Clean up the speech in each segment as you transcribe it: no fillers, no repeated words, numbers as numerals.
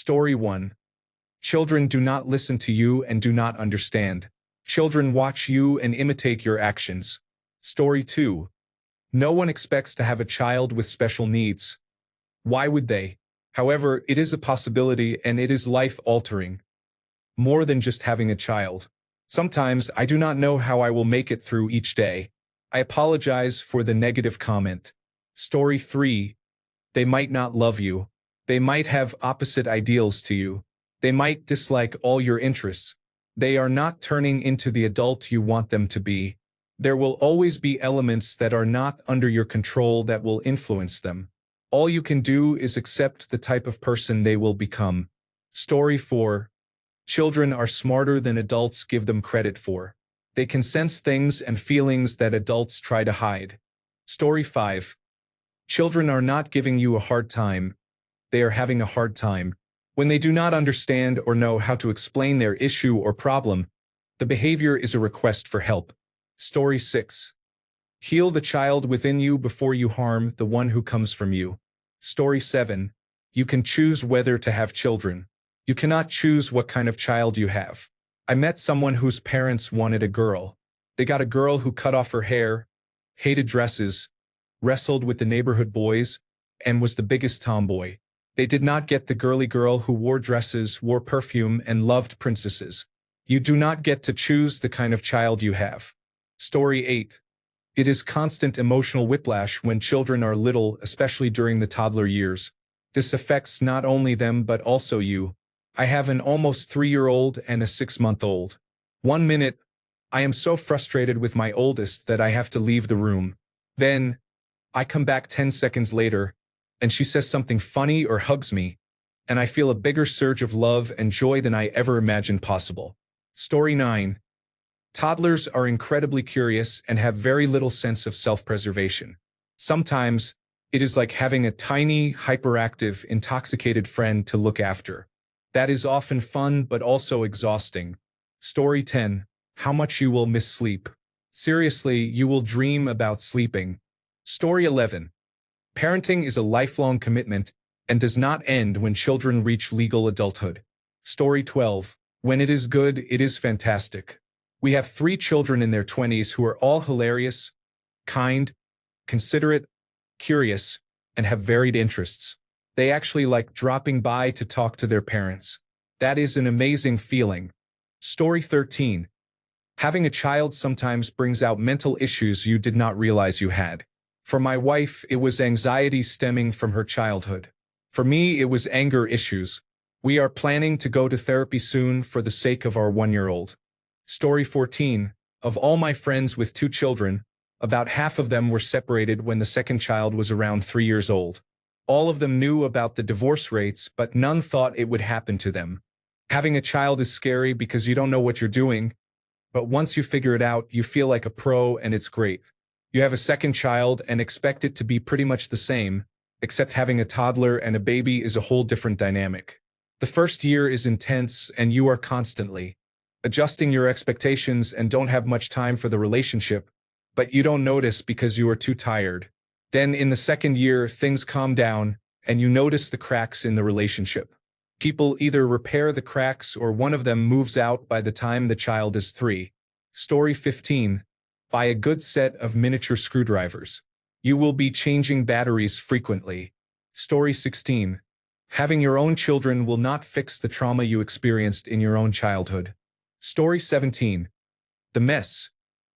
Story 1. Children do not listen to you and do not understand. Children watch you and imitate your actions. Story 2. No one expects to have a child with special needs. Why would they? However, it is a possibility and it is life-altering. More than just having a child. Sometimes I do not know how I will make it through each day. I apologize for the negative comment. Story 3. They might not love you. They might have opposite ideals to you. They might dislike all your interests. They are not turning into the adult you want them to be. There will always be elements that are not under your control that will influence them. All you can do is accept the type of person they will become. Story 4. Children are smarter than adults give them credit for. They can sense things and feelings that adults try to hide. Story 5. Children are not giving you a hard time. They are having a hard time. When they do not understand or know how to explain their issue or problem, the behavior is a request for help. Story 6. Heal the child within you before you harm the one who comes from you. Story 7. You can choose whether to have children. You cannot choose what kind of child you have. I met someone whose parents wanted a girl. They got a girl who cut off her hair, hated dresses, wrestled with the neighborhood boys, and was the biggest tomboy. They did not get the girly girl who wore dresses, wore perfume, and loved princesses. You do not get to choose the kind of child you have. Story 8. It is constant emotional whiplash when children are little, especially during the toddler years. This affects not only them but also you. I have an almost 3-year-old and a 6-month-old. 1 minute, I am so frustrated with my oldest that I have to leave the room. Then, I come back 10 seconds later, and she says something funny or hugs me, and I feel a bigger surge of love and joy than I ever imagined possible. Story 9. Toddlers are incredibly curious and have very little sense of self-preservation. Sometimes, it is like having a tiny, hyperactive, intoxicated friend to look after. That is often fun but also exhausting. Story 10. How much you will miss sleep. Seriously, you will dream about sleeping. Story 11. Parenting is a lifelong commitment and does not end when children reach legal adulthood. Story 12. When it is good, it is fantastic. We have 3 children in their 20s who are all hilarious, kind, considerate, curious, and have varied interests. They actually like dropping by to talk to their parents. That is an amazing feeling. Story 13. Having a child sometimes brings out mental issues you did not realize you had. For my wife, it was anxiety stemming from her childhood. For me, it was anger issues. We are planning to go to therapy soon for the sake of our 1-year-old. Story 14. Of all my friends with 2 children, about half of them were separated when the second child was around 3 years old. All of them knew about the divorce rates, but none thought it would happen to them. Having a child is scary because you don't know what you're doing, but once you figure it out, you feel like a pro and it's great. You have a second child and expect it to be pretty much the same, except having a toddler and a baby is a whole different dynamic. The first year is intense and you are constantly adjusting your expectations and don't have much time for the relationship, but you don't notice because you are too tired. Then in the second year, things calm down and you notice the cracks in the relationship. People either repair the cracks or one of them moves out by the time the child is 3. Story 15. Buy a good set of miniature screwdrivers. You will be changing batteries frequently. Story 16. Having your own children will not fix the trauma you experienced in your own childhood. Story 17. The mess.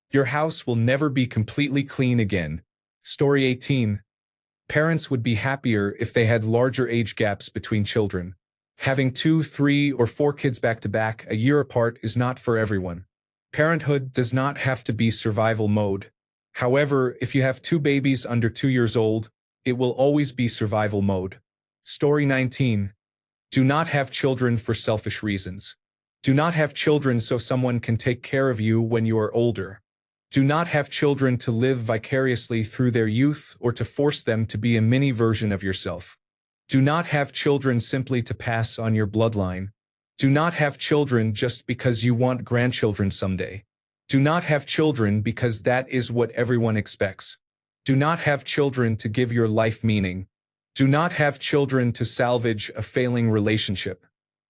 Your house will never be completely clean again. Story 18. Parents would be happier if they had larger age gaps between children. Having 2, 3, or 4 kids back-to-back a year apart is not for everyone. Parenthood does not have to be survival mode. However, if you have 2 babies under 2 years old, it will always be survival mode. Story 19. Do not have children for selfish reasons. Do not have children so someone can take care of you when you are older. Do not have children to live vicariously through their youth or to force them to be a mini version of yourself. Do not have children simply to pass on your bloodline. Do not have children just because you want grandchildren someday. Do not have children because that is what everyone expects. Do not have children to give your life meaning. Do not have children to salvage a failing relationship.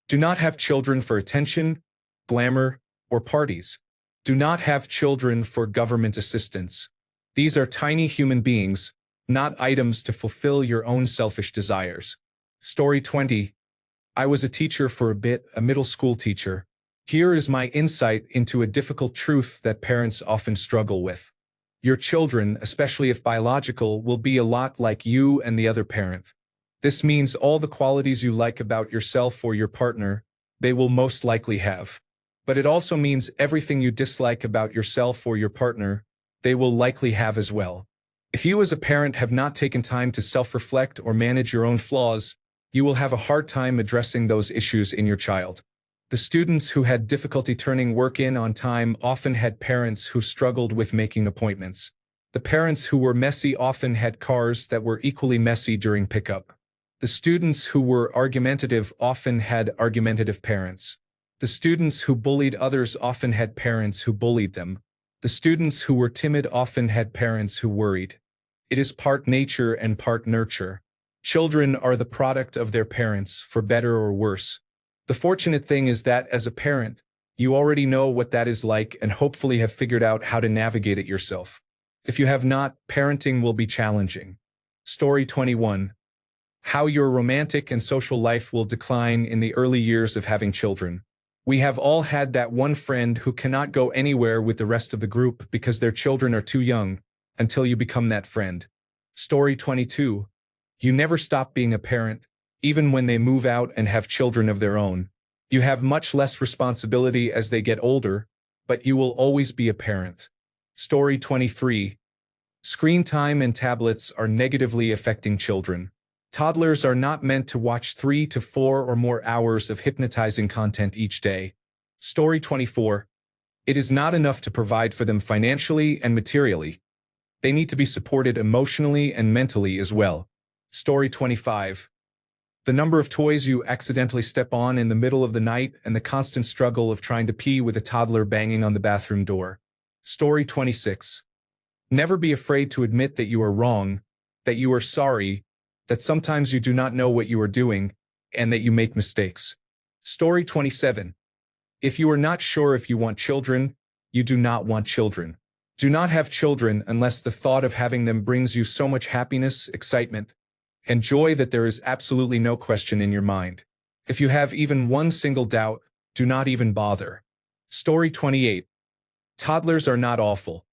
Do not have children for attention, glamour, or parties. Do not have children for government assistance. These are tiny human beings, not items to fulfill your own selfish desires. Story 20. I was a teacher for a bit, a middle school teacher. Here is my insight into a difficult truth that parents often struggle with. Your children, especially if biological, will be a lot like you and the other parent. This means all the qualities you like about yourself or your partner, they will most likely have. But it also means everything you dislike about yourself or your partner, they will likely have as well. If you as a parent have not taken time to self-reflect or manage your own flaws, you will have a hard time addressing those issues in your child. The students who had difficulty turning work in on time often had parents who struggled with making appointments. The parents who were messy often had cars that were equally messy during pickup. The students who were argumentative often had argumentative parents. The students who bullied others often had parents who bullied them. The students who were timid often had parents who worried. It is part nature and part nurture. Children are the product of their parents, for better or worse. The fortunate thing is that as a parent, you already know what that is like and hopefully have figured out how to navigate it yourself. If you have not, parenting will be challenging. Story 21. How your romantic and social life will decline in the early years of having children. We have all had that one friend who cannot go anywhere with the rest of the group because their children are too young, until you become that friend. Story 22. You never stop being a parent, even when they move out and have children of their own. You have much less responsibility as they get older, but you will always be a parent. Story 23. Screen time and tablets are negatively affecting children. Toddlers are not meant to watch 3 to 4 or more hours of hypnotizing content each day. Story 24. It is not enough to provide for them financially and materially. They need to be supported emotionally and mentally as well. Story 25. The number of toys you accidentally step on in the middle of the night and the constant struggle of trying to pee with a toddler banging on the bathroom door. Story 26. Never be afraid to admit that you are wrong, that you are sorry, that sometimes you do not know what you are doing, and that you make mistakes. Story 27. If you are not sure if you want children, you do not want children. Do not have children unless the thought of having them brings you so much happiness, excitement, and joy that there is absolutely no question in your mind. If you have even one single doubt, do not even bother. Story 28. Toddlers are not awful.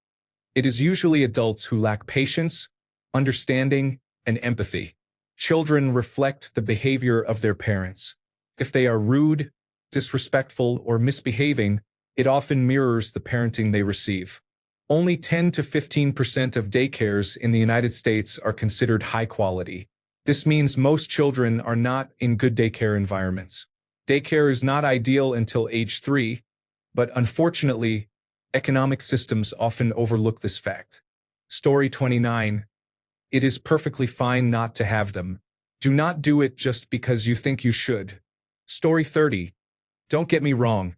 It is usually adults who lack patience, understanding, and empathy. Children reflect the behavior of their parents. If they are rude, disrespectful, or misbehaving, it often mirrors the parenting they receive. Only 10 to 15% of daycares in the United States are considered high quality. This means most children are not in good daycare environments. Daycare is not ideal until age 3, but unfortunately, economic systems often overlook this fact. Story 29. It is perfectly fine not to have them. Do not do it just because you think you should. Story 30. Don't get me wrong.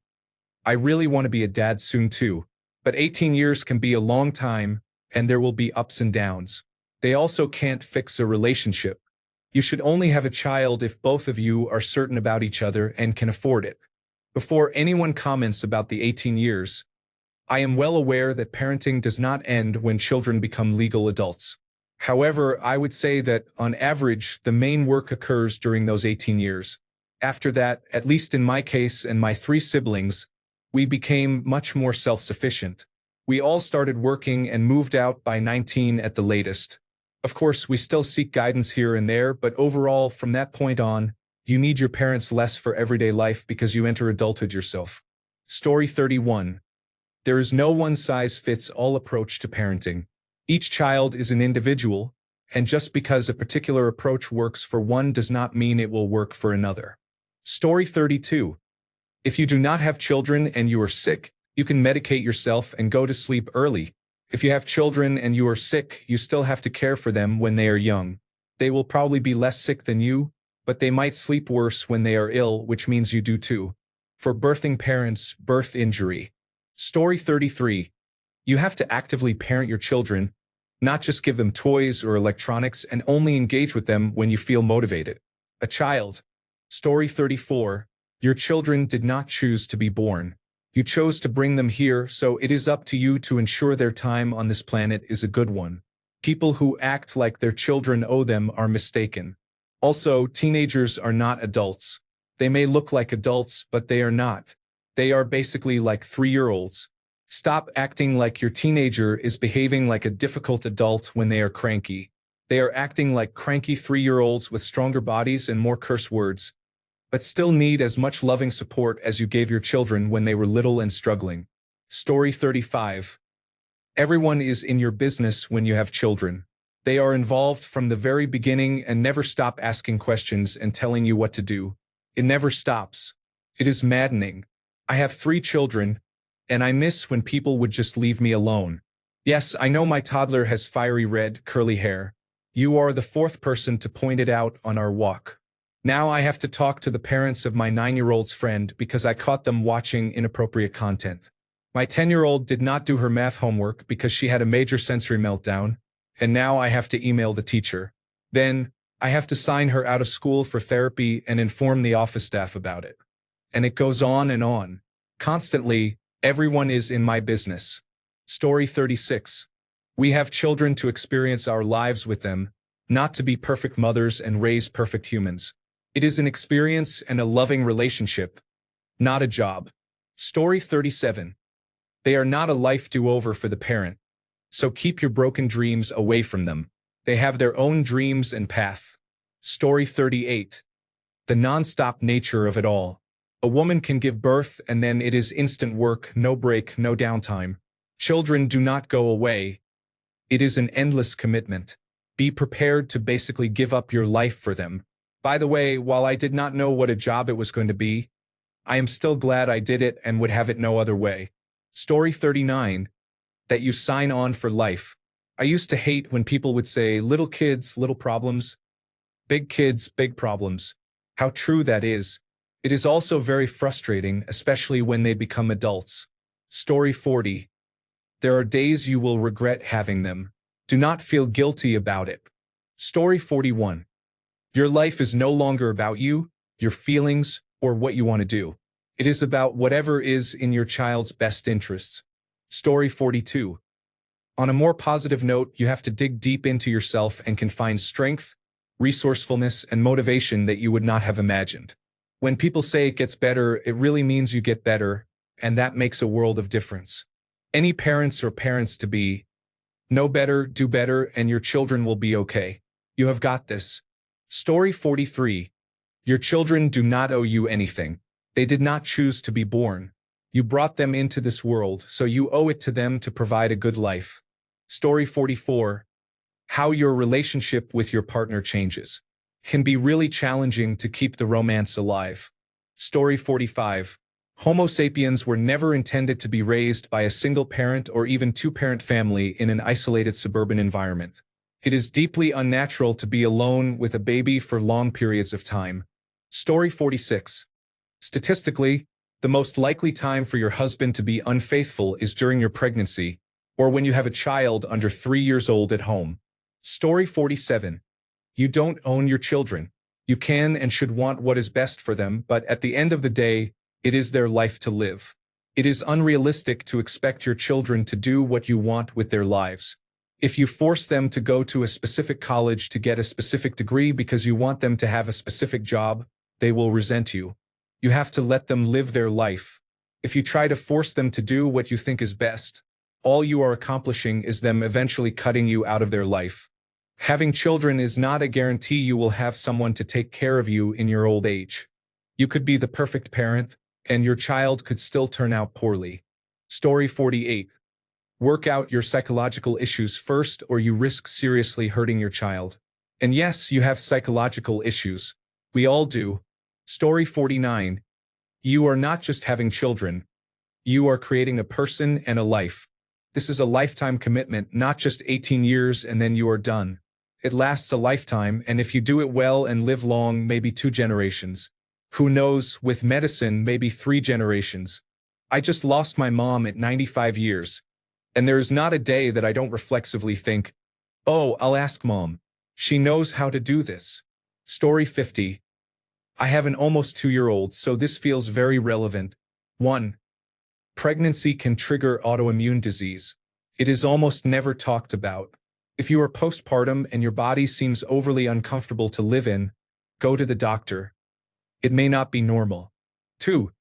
I really want to be a dad soon too, but 18 years can be a long time, and there will be ups and downs. They also can't fix a relationship. You should only have a child if both of you are certain about each other and can afford it. Before anyone comments about the 18 years, I am well aware that parenting does not end when children become legal adults. However, I would say that, on average, the main work occurs during those 18 years. After that, at least in my case and my 3 siblings, we became much more self-sufficient. We all started working and moved out by 19 at the latest. Of course, we still seek guidance here and there, but overall, from that point on, you need your parents less for everyday life because you enter adulthood yourself. Story 31. There is no one-size-fits-all approach to parenting. Each child is an individual, and just because a particular approach works for one does not mean it will work for another. Story 32. If you do not have children and you are sick, you can medicate yourself and go to sleep early. If you have children and you are sick, you still have to care for them when they are young. They will probably be less sick than you, but they might sleep worse when they are ill, which means you do too. For birthing parents, birth injury. Story 33. You have to actively parent your children, Not just give them toys or electronics and only engage with them when you feel motivated. A child. Story 34. Your children did not choose to be born. You chose to bring them here, so it is up to you to ensure their time on this planet is a good one. People who act like their children owe them are mistaken. Also, teenagers are not adults. They may look like adults, but they are not. They are basically like 3-year-olds. Stop acting like your teenager is behaving like a difficult adult when they are cranky. They are acting like cranky 3-year-olds with stronger bodies and more curse words, but still need as much loving support as you gave your children when they were little and struggling. Story 35. Everyone is in your business when you have children. They are involved from the very beginning and never stop asking questions and telling you what to do. It never stops. It is maddening. I have 3 children, and I miss when people would just leave me alone. Yes, I know my toddler has fiery red, curly hair. You are the 4th person to point it out on our walk. Now I have to talk to the parents of my 9-year-old's friend because I caught them watching inappropriate content. My 10-year-old did not do her math homework because she had a major sensory meltdown, and now I have to email the teacher. Then, I have to sign her out of school for therapy and inform the office staff about it. And it goes on and on. Constantly, everyone is in my business. Story 36. We have children to experience our lives with them, not to be perfect mothers and raise perfect humans. It is an experience and a loving relationship, not a job. Story 37. They are not a life do-over for the parent, so keep your broken dreams away from them. They have their own dreams and path. Story 38. The non-stop nature of it all. A woman can give birth and then it is instant work, no break, no downtime. Children do not go away. It is an endless commitment. Be prepared to basically give up your life for them. By the way, while I did not know what a job it was going to be, I am still glad I did it and would have it no other way. Story 39. That you sign on for life. I used to hate when people would say, little kids, little problems. Big kids, big problems. How true that is. It is also very frustrating, especially when they become adults. Story 40. There are days you will regret having them. Do not feel guilty about it. Story 41. Your life is no longer about you, your feelings, or what you want to do. It is about whatever is in your child's best interests. Story 42. On a more positive note, you have to dig deep into yourself and can find strength, resourcefulness, and motivation that you would not have imagined. When people say it gets better, it really means you get better, and that makes a world of difference. Any parents or parents-to-be, know better, do better, and your children will be okay. You have got this. Story 43. Your children do not owe you anything. They did not choose to be born. You brought them into this world, so you owe it to them to provide a good life. Story 44. How your relationship with your partner changes. Can be really challenging to keep the romance alive. Story 45. Homo sapiens were never intended to be raised by a single parent or even 2-parent family in an isolated suburban environment. It is deeply unnatural to be alone with a baby for long periods of time. Story 46. Statistically, the most likely time for your husband to be unfaithful is during your pregnancy, or when you have a child under 3 years old at home. Story 47. You don't own your children. You can and should want what is best for them, but at the end of the day, it is their life to live. It is unrealistic to expect your children to do what you want with their lives. If you force them to go to a specific college to get a specific degree because you want them to have a specific job, they will resent you. You have to let them live their life. If you try to force them to do what you think is best, all you are accomplishing is them eventually cutting you out of their life. Having children is not a guarantee you will have someone to take care of you in your old age. You could be the perfect parent, and your child could still turn out poorly. Story 48. Work out your psychological issues first or you risk seriously hurting your child. And yes, you have psychological issues. We all do. Story 49. You are not just having children. You are creating a person and a life. This is a lifetime commitment, not just 18 years and then you are done. It lasts a lifetime, and if you do it well and live long, maybe 2 generations. Who knows, with medicine, maybe 3 generations. I just lost my mom at 95 years. And there is not a day that I don't reflexively think, Oh, I'll ask mom. She knows how to do this. Story 50. I have an almost 2-year-old, so this feels very relevant. 1. Pregnancy can trigger autoimmune disease. It is almost never talked about. If you are postpartum and your body seems overly uncomfortable to live in, go to the doctor. It may not be normal. 2.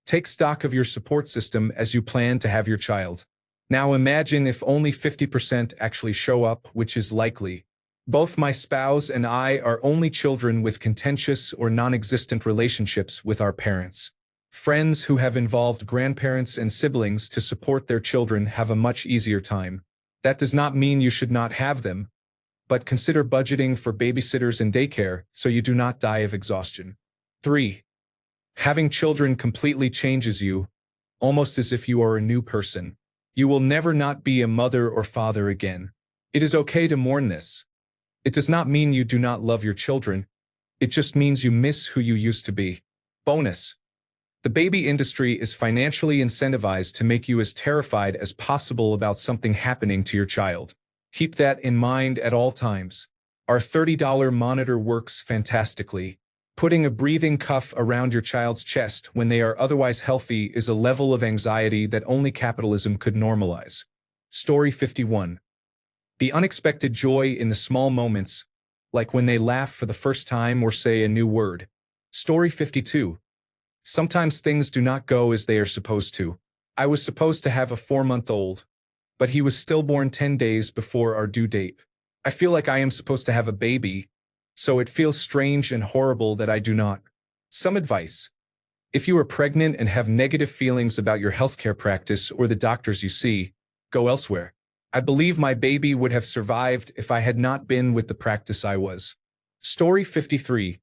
Take stock of your support system as you plan to have your child. Now imagine if only 50% actually show up, which is likely. Both my spouse and I are only children with contentious or non-existent relationships with our parents. Friends who have involved grandparents and siblings to support their children have a much easier time. That does not mean you should not have them, but consider budgeting for babysitters and daycare so you do not die of exhaustion. 3. Having children completely changes you, almost as if you are a new person. You will never not be a mother or father again. It is okay to mourn this. It does not mean you do not love your children. It just means you miss who you used to be. Bonus. The baby industry is financially incentivized to make you as terrified as possible about something happening to your child. Keep that in mind at all times. Our $30 monitor works fantastically. Putting a breathing cuff around your child's chest when they are otherwise healthy is a level of anxiety that only capitalism could normalize. Story 51. The unexpected joy in the small moments, like when they laugh for the first time or say a new word. Story 52. Sometimes things do not go as they are supposed to. I was supposed to have a 4-month-old, but he was stillborn 10 days before our due date. I feel like I am supposed to have a baby, so it feels strange and horrible that I do not. Some advice. If you are pregnant and have negative feelings about your healthcare practice or the doctors you see, go elsewhere. I believe my baby would have survived if I had not been with the practice I was. Story 53.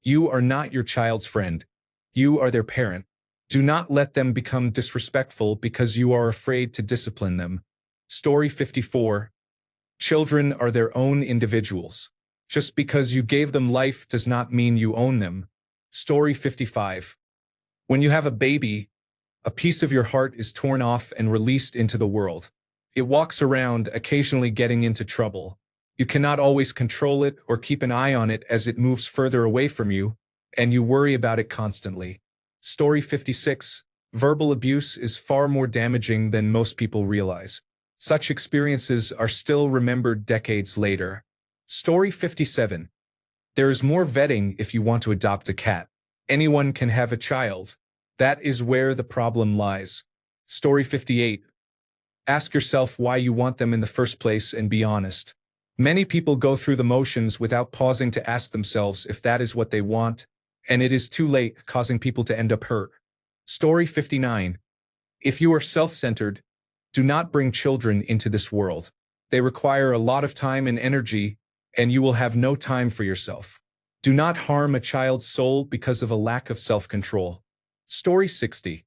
You are not your child's friend. You are their parent. Do not let them become disrespectful because you are afraid to discipline them. Story 54. Children are their own individuals. Just because you gave them life does not mean you own them. Story 55. When you have a baby, a piece of your heart is torn off and released into the world. It walks around, occasionally getting into trouble. You cannot always control it or keep an eye on it as it moves further away from you, and you worry about it constantly. Story 56. Verbal abuse is far more damaging than most people realize. Such experiences are still remembered decades later. Story 57. There is more vetting if you want to adopt a cat. Anyone can have a child. That is where the problem lies. Story 58. Ask yourself why you want them in the first place and be honest. Many people go through the motions without pausing to ask themselves if that is what they want, and it is too late, causing people to end up hurt. Story 59. If you are self-centered, do not bring children into this world. They require a lot of time and energy, and you will have no time for yourself. Do not harm a child's soul because of a lack of self-control. Story 60.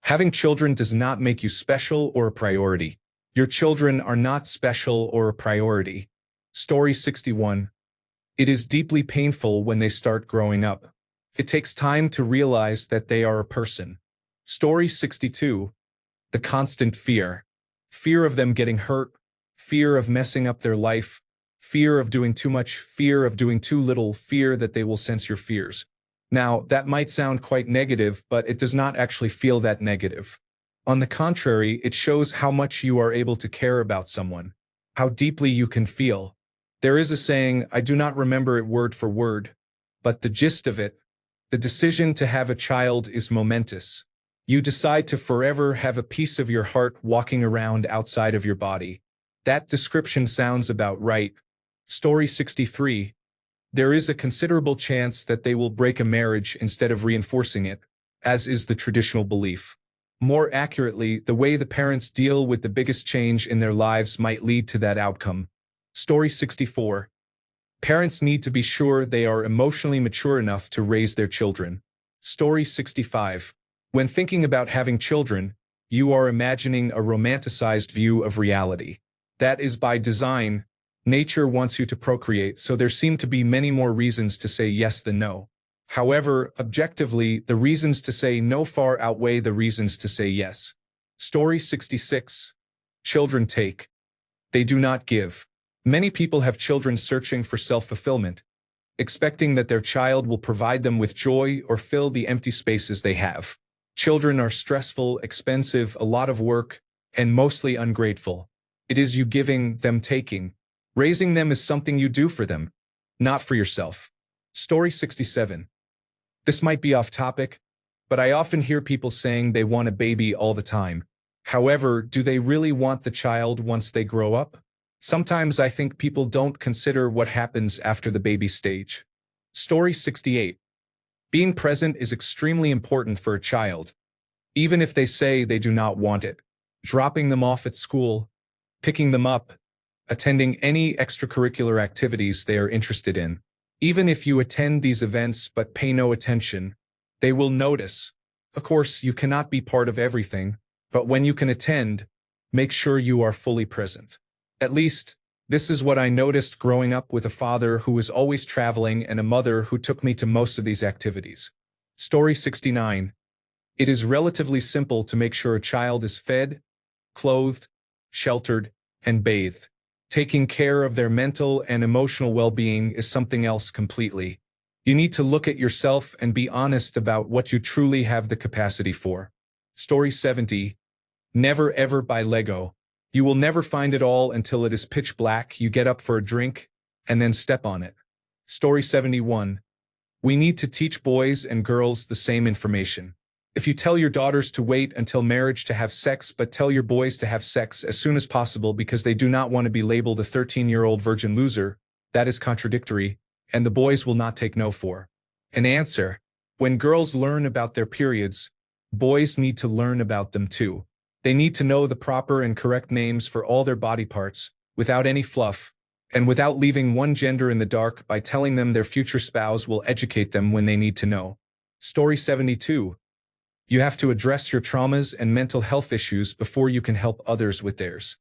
Having children does not make you special or a priority. Your children are not special or a priority. Story 61. It is deeply painful when they start growing up. It takes time to realize that they are a person. Story 62. The constant fear. Fear of them getting hurt, fear of messing up their life, fear of doing too much, fear of doing too little, fear that they will sense your fears. Now, that might sound quite negative, but it does not actually feel that negative. On the contrary, it shows how much you are able to care about someone, how deeply you can feel. There is a saying, I do not remember it word for word, but the gist of it, the decision to have a child is momentous. You decide to forever have a piece of your heart walking around outside of your body. That description sounds about right. Story 63. There is a considerable chance that they will break a marriage instead of reinforcing it, as is the traditional belief. More accurately, the way the parents deal with the biggest change in their lives might lead to that outcome. Story 64. Parents need to be sure they are emotionally mature enough to raise their children. Story 65. When thinking about having children, you are imagining a romanticized view of reality. That is by design. Nature wants you to procreate, so there seem to be many more reasons to say yes than no. However, objectively, the reasons to say no far outweigh the reasons to say yes. Story 66. Children take. They do not give. Many people have children searching for self-fulfillment, expecting that their child will provide them with joy or fill the empty spaces they have. Children are stressful, expensive, a lot of work, and mostly ungrateful. It is you giving, them taking. Raising them is something you do for them, not for yourself. Story 67. This might be off topic, but I often hear people saying they want a baby all the time. However, do they really want the child once they grow up? Sometimes I think people don't consider what happens after the baby stage. Story 68. Being present is extremely important for a child, even if they say they do not want it. Dropping them off at school, picking them up, attending any extracurricular activities they are interested in. Even if you attend these events but pay no attention, they will notice. Of course, you cannot be part of everything, but when you can attend, make sure you are fully present. At least, this is what I noticed growing up with a father who was always traveling and a mother who took me to most of these activities. Story 69. It is relatively simple to make sure a child is fed, clothed, sheltered, and bathed. Taking care of their mental and emotional well-being is something else completely. You need to look at yourself and be honest about what you truly have the capacity for. Story 70. Never ever buy Lego. You will never find it all until it is pitch black, you get up for a drink, and then step on it. Story 71. We need to teach boys and girls the same information. If you tell your daughters to wait until marriage to have sex but tell your boys to have sex as soon as possible because they do not want to be labeled a 13-year-old virgin loser, that is contradictory, and the boys will not take no for an answer. When girls learn about their periods, boys need to learn about them too. They need to know the proper and correct names for all their body parts, without any fluff, and without leaving one gender in the dark by telling them their future spouse will educate them when they need to know. Story 72. You have to address your traumas and mental health issues before you can help others with theirs.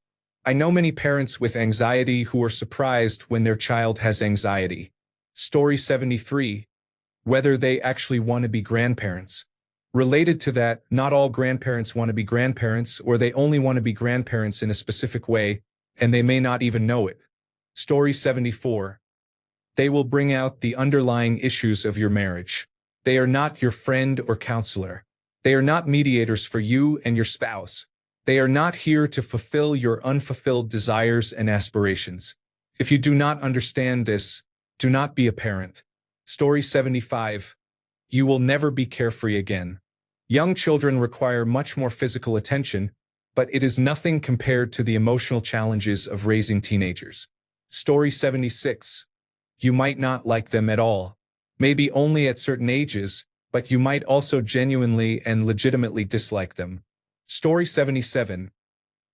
I know many parents with anxiety who are surprised when their child has anxiety. Story 73. Whether they actually want to be grandparents. Related to that, not all grandparents want to be grandparents, or they only want to be grandparents in a specific way, and they may not even know it. Story 74. They will bring out the underlying issues of your marriage. They are not your friend or counselor. They are not mediators for you and your spouse. They are not here to fulfill your unfulfilled desires and aspirations. If you do not understand this, do not be a parent. Story 75. You will never be carefree again. Young children require much more physical attention, but it is nothing compared to the emotional challenges of raising teenagers. Story 76. You might not like them at all. Maybe only at certain ages, but you might also genuinely and legitimately dislike them. Story 77.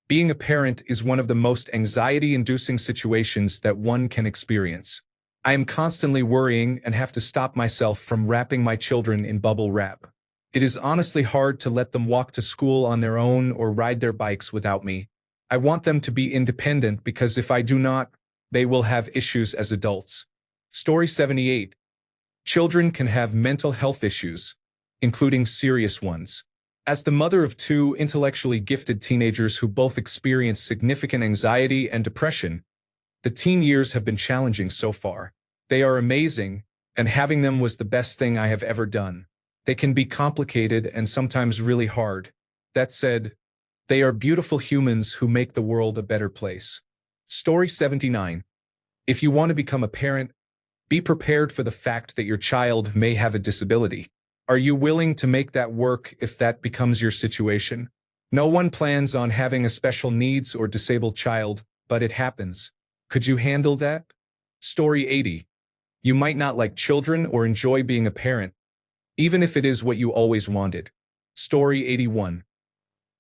Being a parent is one of the most anxiety-inducing situations that one can experience. I am constantly worrying and have to stop myself from wrapping my children in bubble wrap. It is honestly hard to let them walk to school on their own or ride their bikes without me. I want them to be independent because if I do not, they will have issues as adults. Story 78. Children can have mental health issues, including serious ones. As the mother of two intellectually gifted teenagers who both experience significant anxiety and depression, the teen years have been challenging so far. They are amazing, and having them was the best thing I have ever done. They can be complicated and sometimes really hard. That said, they are beautiful humans who make the world a better place. Story 79. If you want to become a parent, be prepared for the fact that your child may have a disability. Are you willing to make that work if that becomes your situation? No one plans on having a special needs or disabled child, but it happens. Could you handle that? Story 80. You might not like children or enjoy being a parent, even if it is what you always wanted. Story 81.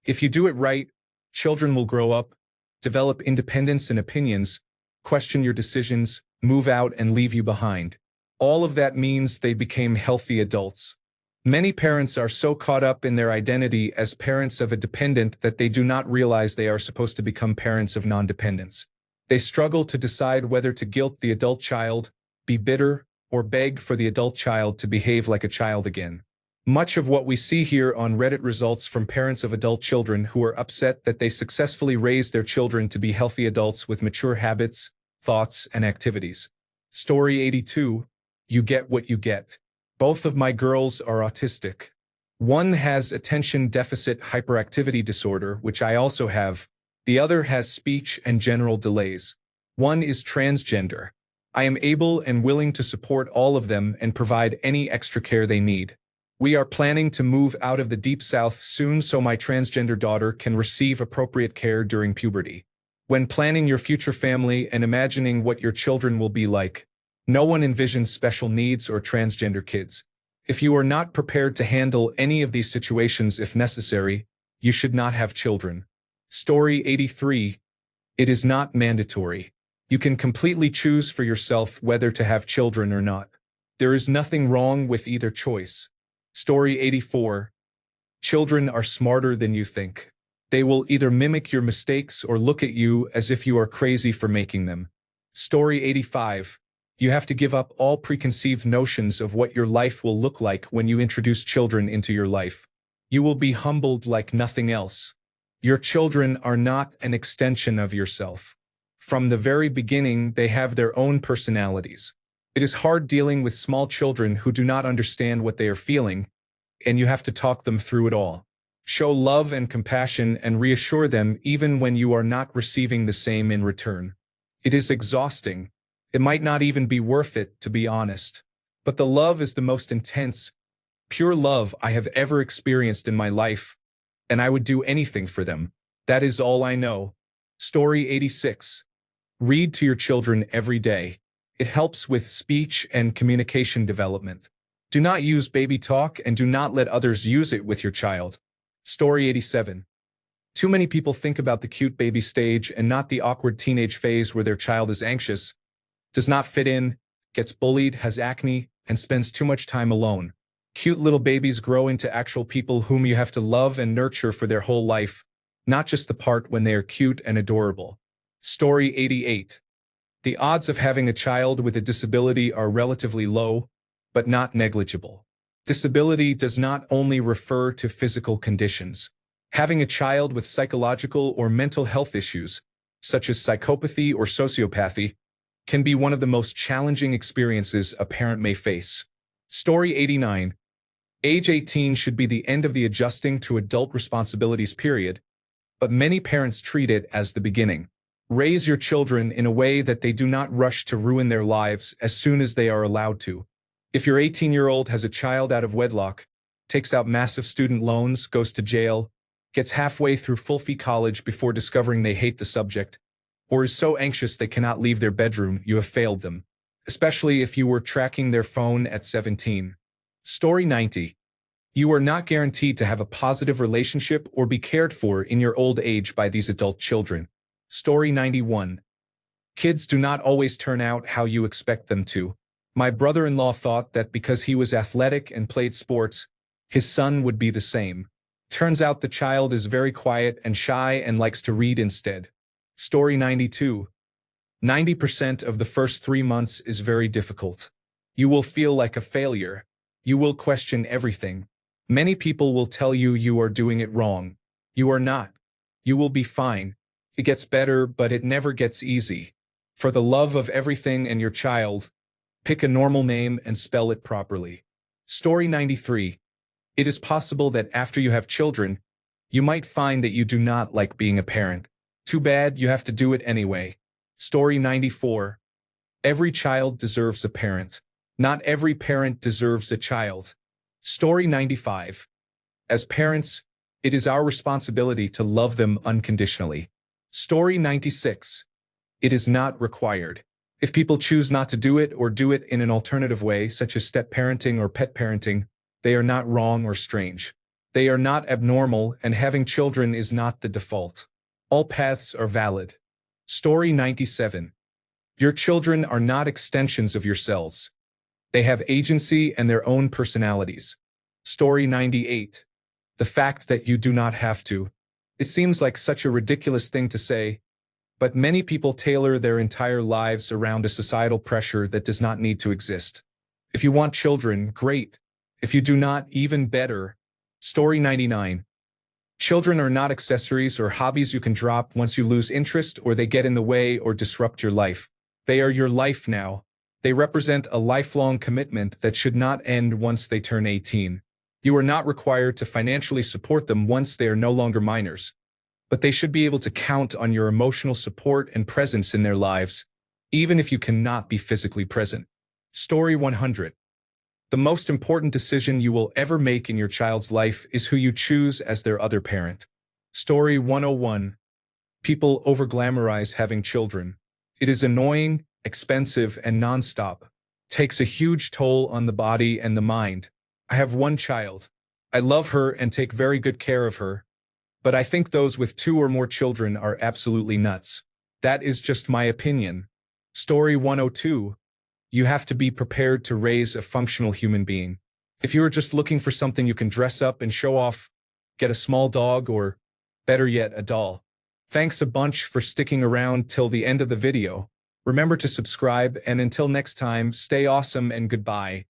If you do it right, children will grow up, develop independence and opinions, question your decisions, move out and leave you behind. All of that means they became healthy adults. Many parents are so caught up in their identity as parents of a dependent that they do not realize they are supposed to become parents of non-dependents. They struggle to decide whether to guilt the adult child, be bitter, or beg for the adult child to behave like a child again. Much of what we see here on Reddit results from parents of adult children who are upset that they successfully raised their children to be healthy adults with mature habits, thoughts, and activities. Story 82. You get what you get. Both of my girls are autistic. One has attention deficit hyperactivity disorder, which I also have. The other has speech and general delays. One is transgender. I am able and willing to support all of them and provide any extra care they need. We are planning to move out of the Deep South soon so my transgender daughter can receive appropriate care during puberty. When planning your future family and imagining what your children will be like, no one envisions special needs or transgender kids. If you are not prepared to handle any of these situations if necessary, you should not have children. Story 83. It is not mandatory. You can completely choose for yourself whether to have children or not. There is nothing wrong with either choice. Story 84. Children are smarter than you think. They will either mimic your mistakes or look at you as if you are crazy for making them. Story 85. You have to give up all preconceived notions of what your life will look like when you introduce children into your life. You will be humbled like nothing else. Your children are not an extension of yourself. From the very beginning, they have their own personalities. It is hard dealing with small children who do not understand what they are feeling, and you have to talk them through it all. Show love and compassion and reassure them even when you are not receiving the same in return. It is exhausting. It might not even be worth it, to be honest. But the love is the most intense, pure love I have ever experienced in my life, and I would do anything for them. That is all I know. Story 86. Read to your children every day. It helps with speech and communication development. Do not use baby talk and do not let others use it with your child. Story 87. Too many people think about the cute baby stage and not the awkward teenage phase where their child is anxious, does not fit in, gets bullied, has acne, and spends too much time alone. Cute little babies grow into actual people whom you have to love and nurture for their whole life, not just the part when they are cute and adorable. Story 88. The odds of having a child with a disability are relatively low, but not negligible. Disability does not only refer to physical conditions. Having a child with psychological or mental health issues, such as psychopathy or sociopathy, can be one of the most challenging experiences a parent may face. Story 89. Age 18 should be the end of the adjusting to adult responsibilities period, but many parents treat it as the beginning. Raise your children in a way that they do not rush to ruin their lives as soon as they are allowed to. If your 18-year-old has a child out of wedlock, takes out massive student loans, goes to jail, gets halfway through full-fee college before discovering they hate the subject, or is so anxious they cannot leave their bedroom, you have failed them, especially if you were tracking their phone at 17. Story 90. You are not guaranteed to have a positive relationship or be cared for in your old age by these adult children. Story 91. Kids do not always turn out how you expect them to. My brother-in-law thought that because he was athletic and played sports, his son would be the same. Turns out the child is very quiet and shy and likes to read instead. Story 92. 90% of the first 3 months is very difficult. You will feel like a failure. You will question everything. Many people will tell you you are doing it wrong. You are not. You will be fine. It gets better, but it never gets easy. For the love of everything and your child, pick a normal name and spell it properly. Story 93. It is possible that after you have children, you might find that you do not like being a parent. Too bad, you have to do it anyway. Story 94. Every child deserves a parent. Not every parent deserves a child. Story 95. As parents, it is our responsibility to love them unconditionally. Story 96. It is not required. If people choose not to do it or do it in an alternative way, such as step-parenting or pet parenting, they are not wrong or strange. They are not abnormal, and having children is not the default. All paths are valid. Story 97. Your children are not extensions of yourselves. They have agency and their own personalities. Story 98. The fact that you do not have to. It seems like such a ridiculous thing to say, but many people tailor their entire lives around a societal pressure that does not need to exist. If you want children, great. If you do not, even better. Story 99. Children are not accessories or hobbies you can drop once you lose interest or they get in the way or disrupt your life. They are your life now. They represent a lifelong commitment that should not end once they turn 18. You are not required to financially support them once they are no longer minors, but they should be able to count on your emotional support and presence in their lives, even if you cannot be physically present. Story 100. The most important decision you will ever make in your child's life is who you choose as their other parent. Story 101. People over-glamorize having children. It is annoying, expensive, and non-stop. Takes a huge toll on the body and the mind. I have one child. I love her and take very good care of her. But I think those with 2 or more children are absolutely nuts. That is just my opinion. Story 102. You have to be prepared to raise a functional human being. If you are just looking for something you can dress up and show off, get a small dog or, better yet, a doll. Thanks a bunch for sticking around till the end of the video. Remember to subscribe, and until next time, stay awesome and goodbye.